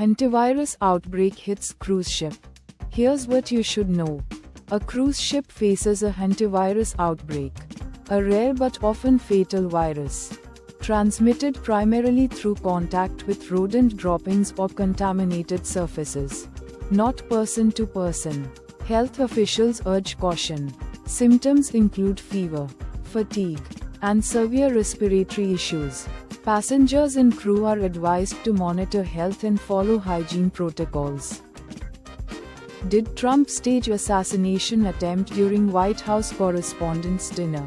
Hantavirus outbreak hits cruise ship. Here's what you should know. A cruise ship faces a hantavirus outbreak, a rare but often fatal virus, transmitted primarily through contact with rodent droppings or contaminated surfaces, not person to person. Health officials urge caution. Symptoms include fever, fatigue, and severe respiratory issues. Passengers and crew are advised to monitor health and follow hygiene protocols. Did Trump stage assassination attempt during White House Correspondents' Dinner?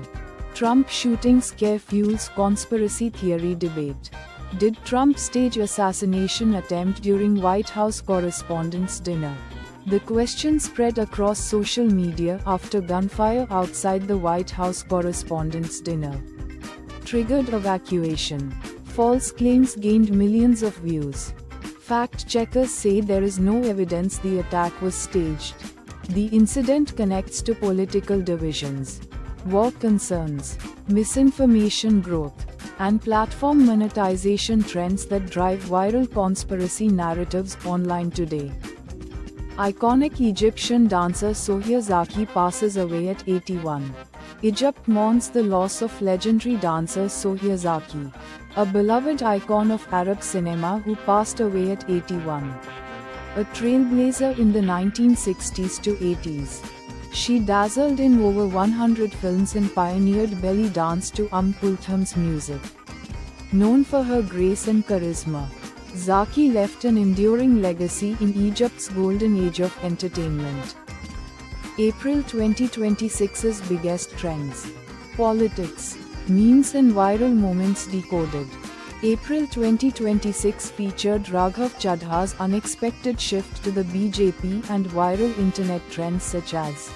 Trump shooting scare fuels conspiracy theory debate. Did Trump stage assassination attempt during White House Correspondents' Dinner? The question spread across social media after gunfire outside the White House Correspondents' Dinner triggered evacuation. False claims gained millions of views. Fact-checkers say there is no evidence the attack was staged. The incident connects to political divisions, war concerns, misinformation growth, and platform monetization trends that drive viral conspiracy narratives online today. Iconic Egyptian dancer Sohia Zaki passes away at 81. Egypt mourns the loss of legendary dancer Sohia Zaki, a beloved icon of Arab cinema who passed away at 81. A trailblazer in the 1960s to 80s. She dazzled in over 100 films and pioneered belly dance to Kulthum's music. Known for her grace and charisma, Zaki left an enduring legacy in Egypt's golden age of entertainment. April 2026's biggest trends. Politics, memes and viral moments decoded. April 2026 featured Raghav Chadha's unexpected shift to the BJP and viral internet trends such as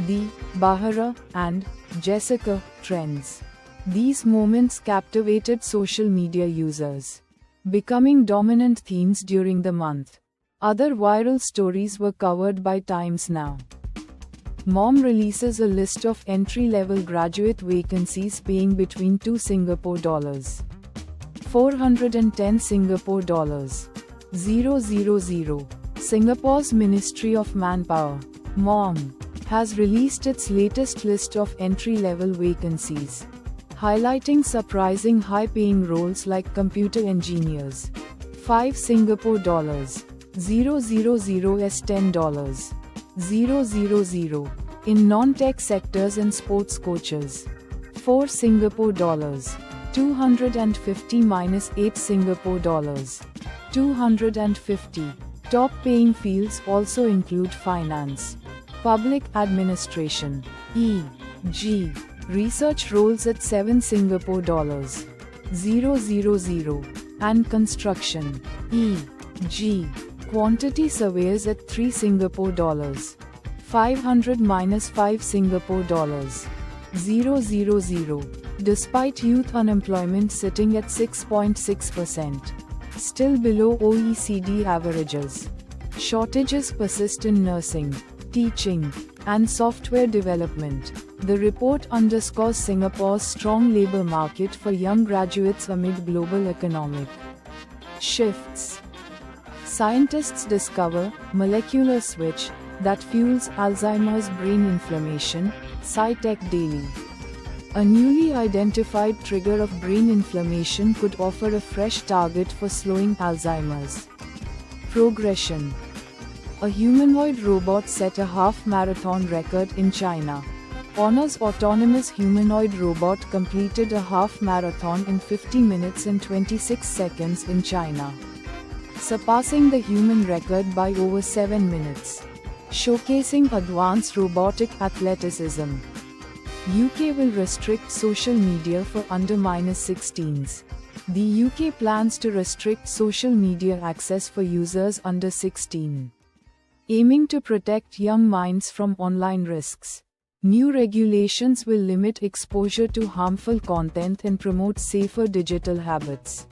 the Bahara and Jessica trends. These moments captivated social media users, becoming dominant themes during the month. Other viral stories were covered by Times Now. Mom releases a list of entry-level graduate vacancies paying between $2 410 Singapore dollars 000. Singapore's Ministry of Manpower, MOM, has released its latest list of entry-level vacancies, highlighting surprising high-paying roles like computer engineers, 5 Singapore dollars 000 as $10 000 in non-tech sectors and sports coaches, 4 Singapore dollars 250 minus 8 Singapore dollars 250. Top paying fields also include finance, public administration, e.g. research roles at 7 Singapore dollars 000 and construction, e.g. quantity surveyors at 3 Singapore dollars 500 minus 5 Singapore dollars 000. Despite youth unemployment sitting at 6.6%, still below OECD averages, shortages persist in nursing, teaching, and software development. The report underscores Singapore's strong labor market for young graduates amid global economic shifts. Scientists discover molecular switch that fuels Alzheimer's brain inflammation, SciTech Daily. A newly identified trigger of brain inflammation could offer a fresh target for slowing Alzheimer's progression. A humanoid robot set a half-marathon record in China. Honor's autonomous humanoid robot completed a half-marathon in 50 minutes and 26 seconds in China, surpassing the human record by over 7 minutes, showcasing advanced robotic athleticism. UK will restrict social media for under -16s. The UK plans to restrict social media access for users under 16, aiming to protect young minds from online risks. New regulations will limit exposure to harmful content and promote safer digital habits.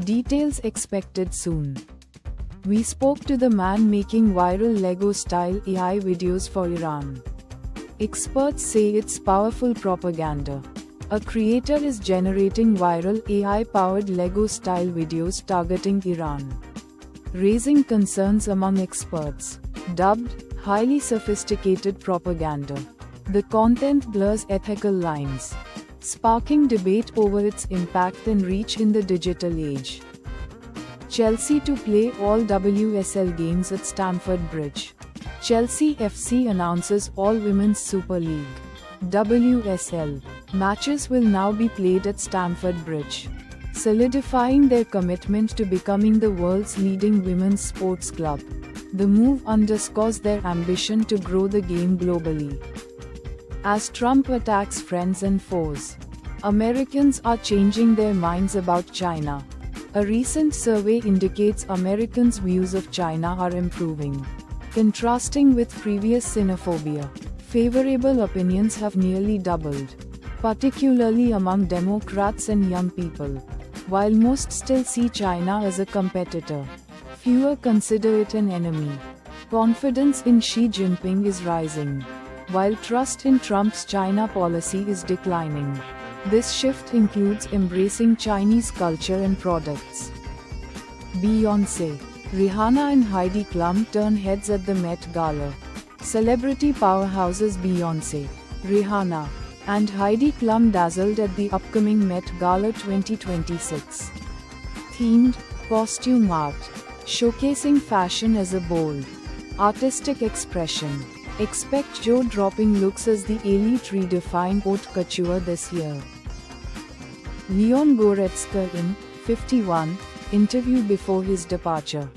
Details expected soon. We spoke to the man making viral Lego-style AI videos for Iran. Experts say it's powerful propaganda. A creator is generating viral AI-powered Lego-style videos targeting Iran. raising concerns among experts. Dubbed highly sophisticated propaganda, the content blurs ethical lines, sparking debate over its impact and reach in the digital age. Chelsea to play all WSL games at Stamford Bridge. Chelsea FC announces all Women's Super League (WSL) matches will now be played at Stamford Bridge, solidifying their commitment to becoming the world's leading women's sports club. The move underscores their ambition to grow the game globally. As Trump attacks friends and foes, Americans are changing their minds about China. A recent survey indicates Americans' views of China are improving. Contrasting with previous xenophobia, favorable opinions have nearly doubled, particularly among Democrats and young people. While most still see China as a competitor, fewer consider it an enemy. Confidence in Xi Jinping is rising, while trust in Trump's China policy is declining. This shift includes embracing Chinese culture and products. Beyoncé, Rihanna and Heidi Klum turn heads at the Met Gala. Celebrity powerhouses Beyoncé, Rihanna, and Heidi Klum dazzled at the upcoming Met Gala 2026. Themed costume art, showcasing fashion as a bold, artistic expression. Expect jaw-dropping looks as the elite redefine haute couture this year. Leon Goretzka in 51 interview before his departure.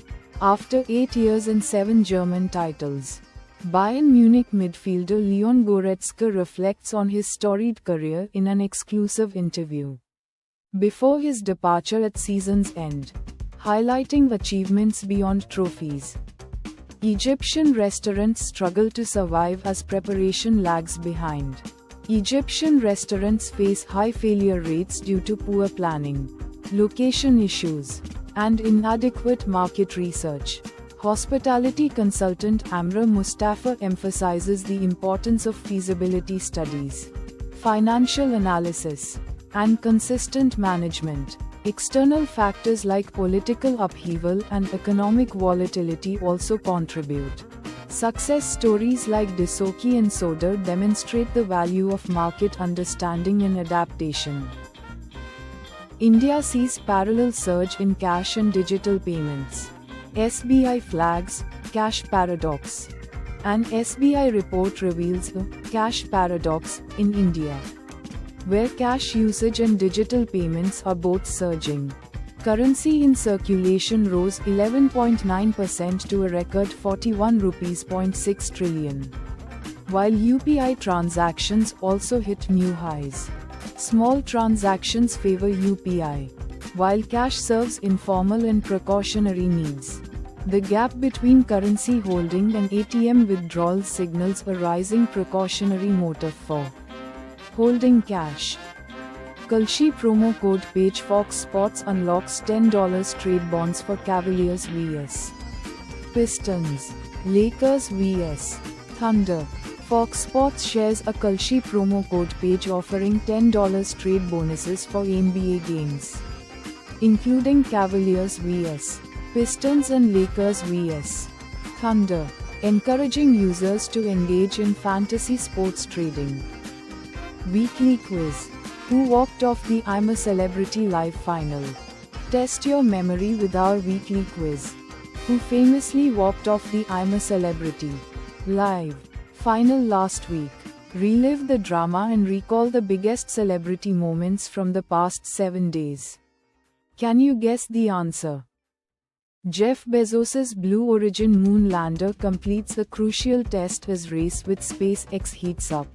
After 8 years and 7 German titles, Bayern Munich midfielder Leon Goretzka reflects on his storied career in an exclusive interview before his departure at season's end, highlighting achievements beyond trophies. Egyptian restaurants struggle to survive as preparation lags behind. Egyptian restaurants face high failure rates due to poor planning, location issues, and inadequate market research. Hospitality consultant Amra Mustafa emphasizes the importance of feasibility studies, financial analysis, and consistent management. External factors like political upheaval and economic volatility also contribute. Success stories like Dussault and Soder demonstrate the value of market understanding and adaptation. India sees parallel surge in cash and digital payments. SBI flags cash paradox. An SBI report reveals a cash paradox in India, where cash usage and digital payments are both surging. Currency in circulation rose 11.9% to a record 41.6 trillion rupees, while UPI transactions also hit new highs. Small transactions favor UPI, while cash serves informal and precautionary needs. The gap between currency holding and ATM withdrawals signals a rising precautionary motive for holding cash. Kalshi promo code page Fox Sports unlocks $10 trade bonds for Cavaliers vs Pistons, Lakers vs Thunder. Fox Sports shares a Kalshi promo code page offering $10 trade bonuses for NBA games, including Cavaliers vs Pistons and Lakers vs Thunder, encouraging users to engage in fantasy sports trading. Weekly quiz. Who walked off the I'm a Celebrity Live final? Test your memory with our weekly quiz. Who famously walked off the I'm a Celebrity Live final last week? Relive the drama and recall the biggest celebrity moments from the past 7 days. Can you guess the answer? Jeff Bezos's Blue Origin moon lander completes a crucial test as race with SpaceX heats up.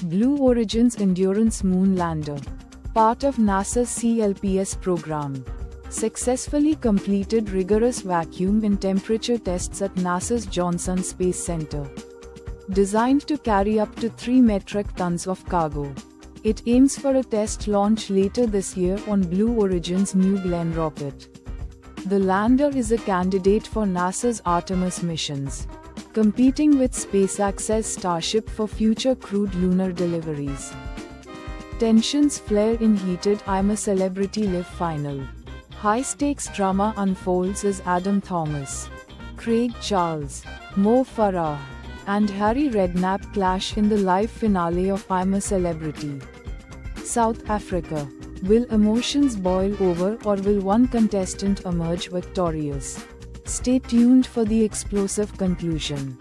Blue Origin's Endurance moon lander, part of NASA's CLPS program, successfully completed rigorous vacuum and temperature tests at NASA's Johnson Space Center. Designed to carry up to 3 metric tons of cargo, it aims for a test launch later this year on Blue Origin's New Glenn rocket. The lander is a candidate for NASA's Artemis missions, competing with SpaceX's Starship for future crewed lunar deliveries. Tensions flare in heated I'm a Celebrity Live final. High-stakes drama unfolds as Adam Thomas, Craig Charles, Mo Farah, and Harry Redknapp clash in the live finale of I'm a Celebrity. South Africa. Will emotions boil over or will one contestant emerge victorious? Stay tuned for the explosive conclusion.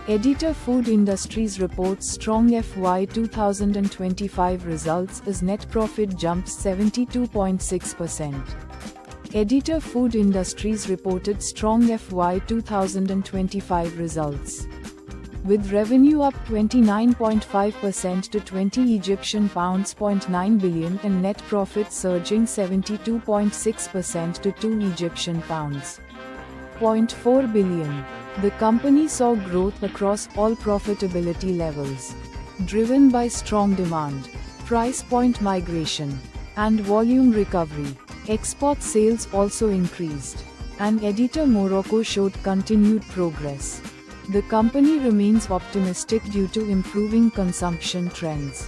Editor Food Industries reports strong FY 2025 results as net profit jumps 72.6%. Editor Food Industries reported strong FY 2025 results, with revenue up 29.5% to 20 Egyptian pounds .9 billion and net profit surging 72.6% to 2 Egyptian pounds .4 billion. The company saw growth across all profitability levels, driven by strong demand, price point migration, and volume recovery. Export sales also increased, and Editor Morocco showed continued progress. The company remains optimistic due to improving consumption trends.